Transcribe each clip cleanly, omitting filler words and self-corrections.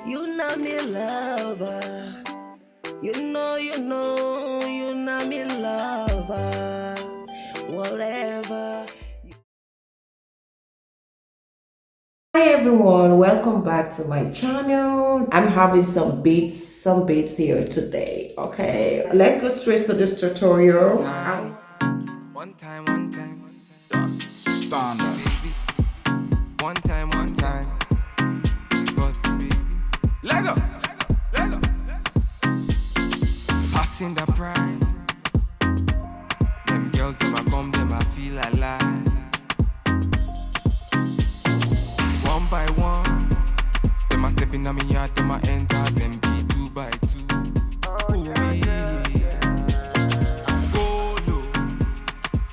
You know me lover. You know me lover. Whatever. Hi everyone, welcome back to my channel. I'm having some beats here today. Okay, let's go straight to this tutorial. One time. Standard. One time. Spot baby. Lego. Passing the prime. Them girls, them a come, them a feel alive. One by one, them a step in on me yard, them a enter, them be 2 by 2. Ooh, yeah. Go low.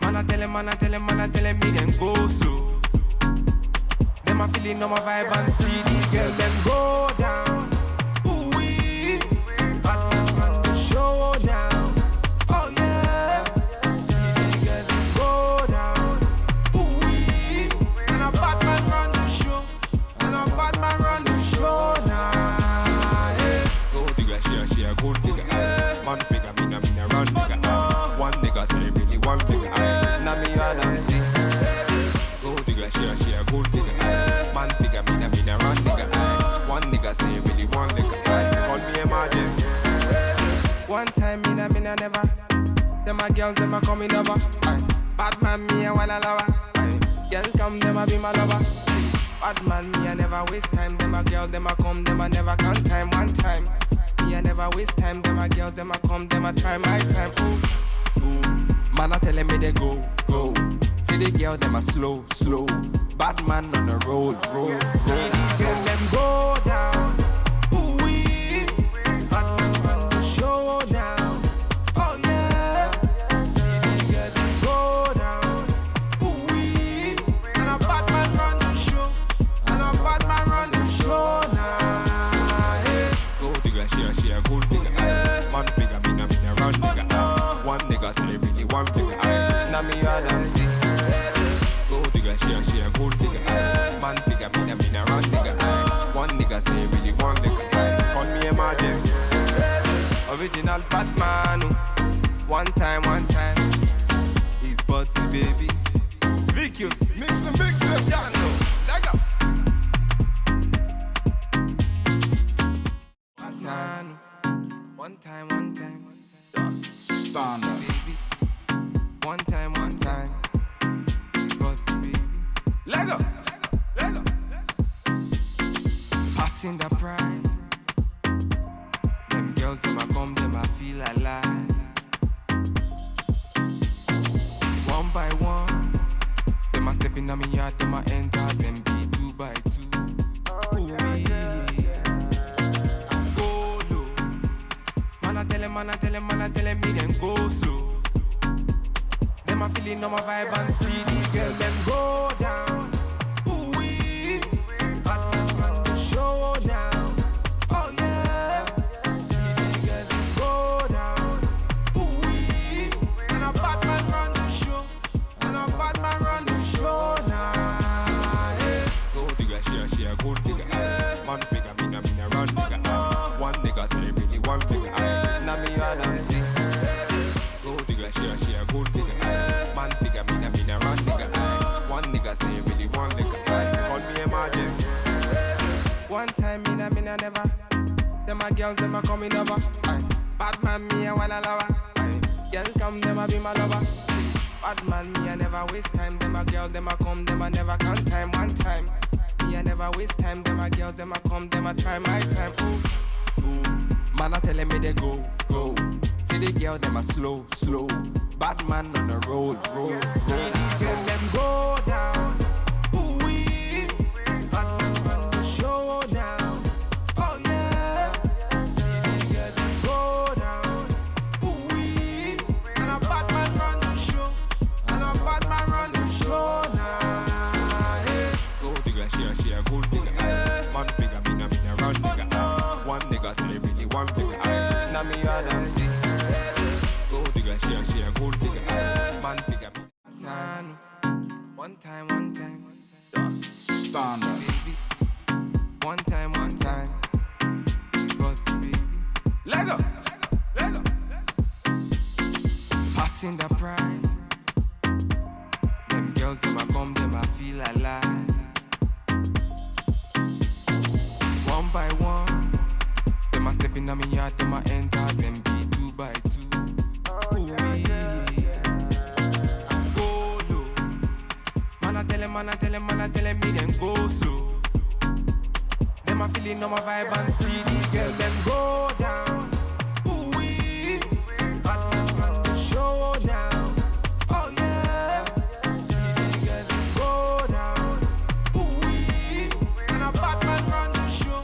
Man, I tell them, me them go slow. Them a feeling on my vibe and see the girl, them go down. Ooh, wee. Bad man run the show now. Oh yeah. See the girl, them go down. Ooh, wee. And a bad man run the show. Go digga, she a gold digga. Man figure, me na run digga. One nigga say really one digga. Na me a dancing. Go digga, she a gold digga. Man figure, me na run digga. One nigga say really one nigga. Call me emergency. One time me na never. Them a girls, them a coming over. Bad man, me a wanna lover. Girl come, them a be my lover. Bad man, me I never waste time. Them a girl, them a come, them a never count time. One time, me I never waste time. Them a girl, them a come, them a try my time. Ooh. Man a telling me they go. See the girl, them a slow. Bad man on the road. See the girl, them go down. Ooh wee. Bad man run the show now. Oh yeah. See the girl, them go down. Ooh wee. And a bad man run the show. Bad man run the show now. Yeah. Go digga, she a gold digga. Man figure, me na run digga. One nigga say really one digga. Na me a dancing. Go digga, she a gold digga. Man figure, me na run digga. One nigga say really one digga. Call me emergency. Original Batman. One time. He's Butty baby. VQs, mix and mix it. Yeah, no. Let go. One time. Standard. Baby. One time. Spot baby. Lego. Passing the prime. Them girls, them a come, them a feel alive. One by one, them a step in on me yard, them a enter, them be 2 by 2. Ooh, yeah. Man, I tell them, me them go slow. Them a feeling on my vibe and see the girl, them go down. Ooh wee. Bad man run the show now. Oh yeah. See the girl, them go down. Ooh wee. And a bad man run the show. Yeah. Go digga, she a gold digga. Man figure, me na run digga. One nigga say really one digga. Na me a dancing. Go digga, she a gold digga. Man figure, me na run digga. One nigga say really one nigga. Call me emergency. One time me na never. Them a girls, them a coming over. Bad man, me a wanna lover. Girl come, them a be my lover. Bad man, me I never waste time. Them a girl, them a come, them a never count time. One time, me I never waste time. Them a girl, them a come, them a try my time. Ooh. Man a telling me they go. See the girl, them a slow. Bad man on the road. See the girl, them go down. Ooh wee. Bad man run the show now. Oh yeah. See the girl, them go down. Ooh wee. And a bad man run the show. Yeah. Go digga, she a gold digga. Man figure, me na run digga. One nigga say really one digga. Na me a dancing. Go digga, she a gold digga. Man figure, me. One time. Standard. Baby. One time. passing the prime. Them girls, them a come, them a feel alive. One by one, them a step in on me yard, them a enter, them be 2 by 2. Ooh, yeah. Go low. Man, I tell him, me then go slow. Them a feeling on my vibe and see the girl, them go down. Ooh, wee. Bad man run the show now. Oh, yeah. See the girl, them go down. Ooh, wee. And a bad man run the show.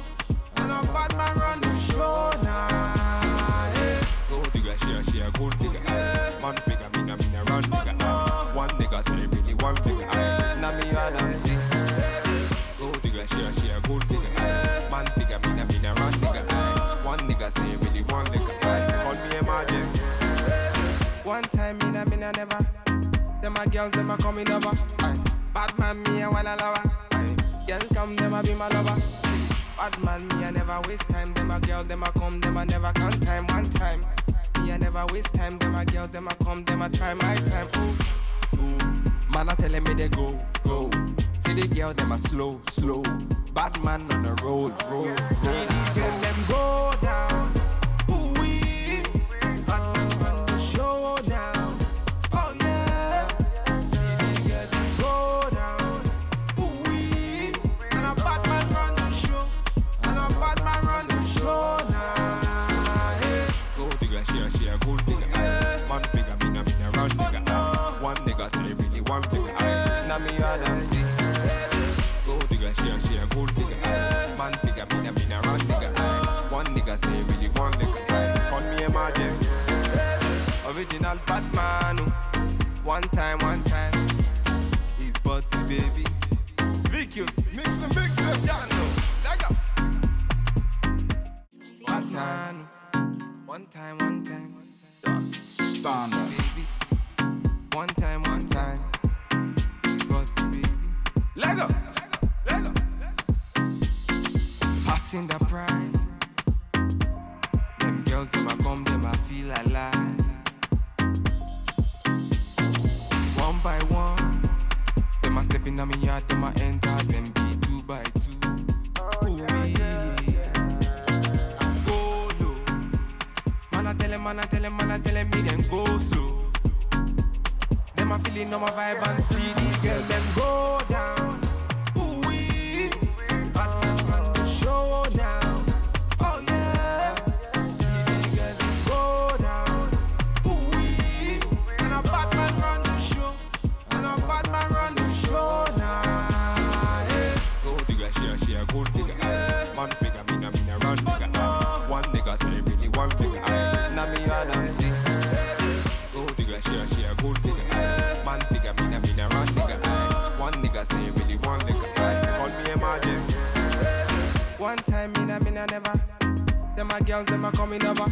And a bad man run the show now. Yeah. Go digga, she a gold digga. Man figure, me na run digga. One nigga say really one digga. Now me a dance. Go digga, she a gold digga. Man figure, me na run digga. One nigga say really one nigga. Call me emergency. One time me na never. Them a girls, them a coming over. Bad man me a wanna lover. Girl come, them a be my lover. Bad man me a never waste time. Them a girl, them a come, them a never count time. One time me a never waste time. Them a girl, them a come, them a try my time. Ooh, ooh. Man a telling me they go. See the girl, them a slow. Bad man on the road. See the girl, them go down. Ooh wee. Bad man run the show now. Oh yeah. See the girl, them go down. Ooh wee. And a bad man run the show. And a bad man run the show now. Yeah. Go digga, she a gold digga. Man figure, me na run digga. One nigga say really one digga. Now me a dance. Go digga, she a gold digga. Man figure, me na run digga. One nigga say really one nigga. Call me emergency. Original Batman. One time. He's Butty baby. VQs, mix and mix it. Yeah, no. Leg up. One time. Standard. Baby. One time. He's Butty baby. Leg up. Passing the prime. Them girls, them a come, them a feel alive. One by one, them a step in on me yard, them a enter, them be 2 by 2. Ooh, yeah. Go low. Man, I tell him, me then go slow. Them a feeling on my vibe and see the girl, them go down. Ooh, wee. Bad man run the show now. Oh, yeah. See the girl, them go down. Ooh, wee. And a bad man run the show. And a bad man run the show now. Yeah. Go digga, she a gold digga. Man figure, me na run digga. One nigga say really one digga. Now me a dance. Go digga, she a gold digga. Man figure, me na run digga. One nigga say really one nigga. Call me emergency. One time me na never. Them a girls, them a coming over.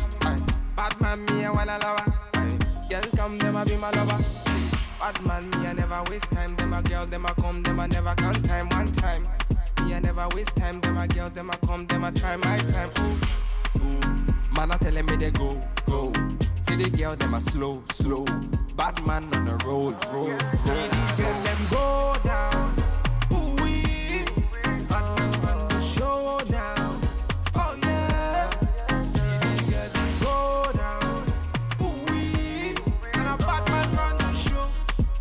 Bad man me a wanna lover. Girl come, them a be my lover. Bad man me a never waste time. Them a girl, them a come, them a never count time. One time me a never waste time. Them a girls, them a come, them a try my time. Ooh. Man a telling me they go. See the girl, them a slow. Bad man on the road. See the girl, them go down. Ooh wee. Bad man run the show now. Oh yeah. See the girl, them go down. Ooh wee. And a bad man run the show.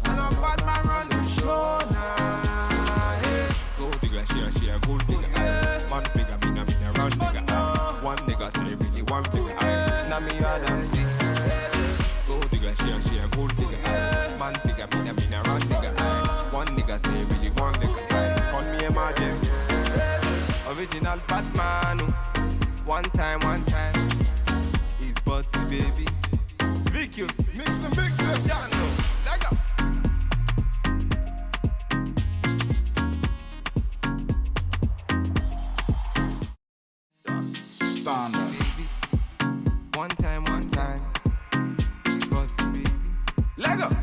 And a bad man run the show now. Yeah. Go digga, she a gold digga. Man figure, me na run digga. One nigga say really one digga. Now me a dance. Go digga, she a gold digga. Man figure, me na run digga. One nigga say really one nigga. Call me emergency. Original Batman. One time. He's Butty baby. VQs, mix and mix it. Yeah, no. Leg up. Standard. Baby. One time. He's Butty baby. Leg up.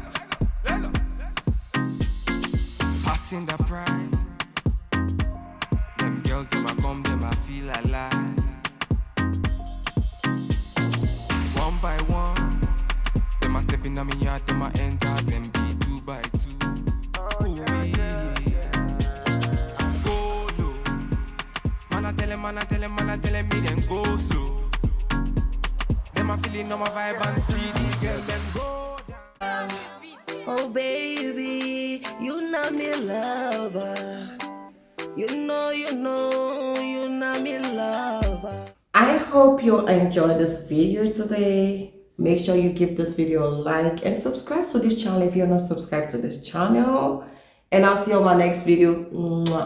Passing the prime. Them girls, them a come, them a feel alive. One by one, them a step in inna me yard, them a enter, them be 2 by 2. Ooh, go low. Man, I tell him, me them go slow. Them a feeling on my vibe and see the girl, them go down. Oh baby, you not me lover. You know, you not me lover. I hope you enjoyed this video today. Make sure you give this video a like and subscribe to this channel if you're not subscribed to this channel. And I'll see you on my next video. Mwah.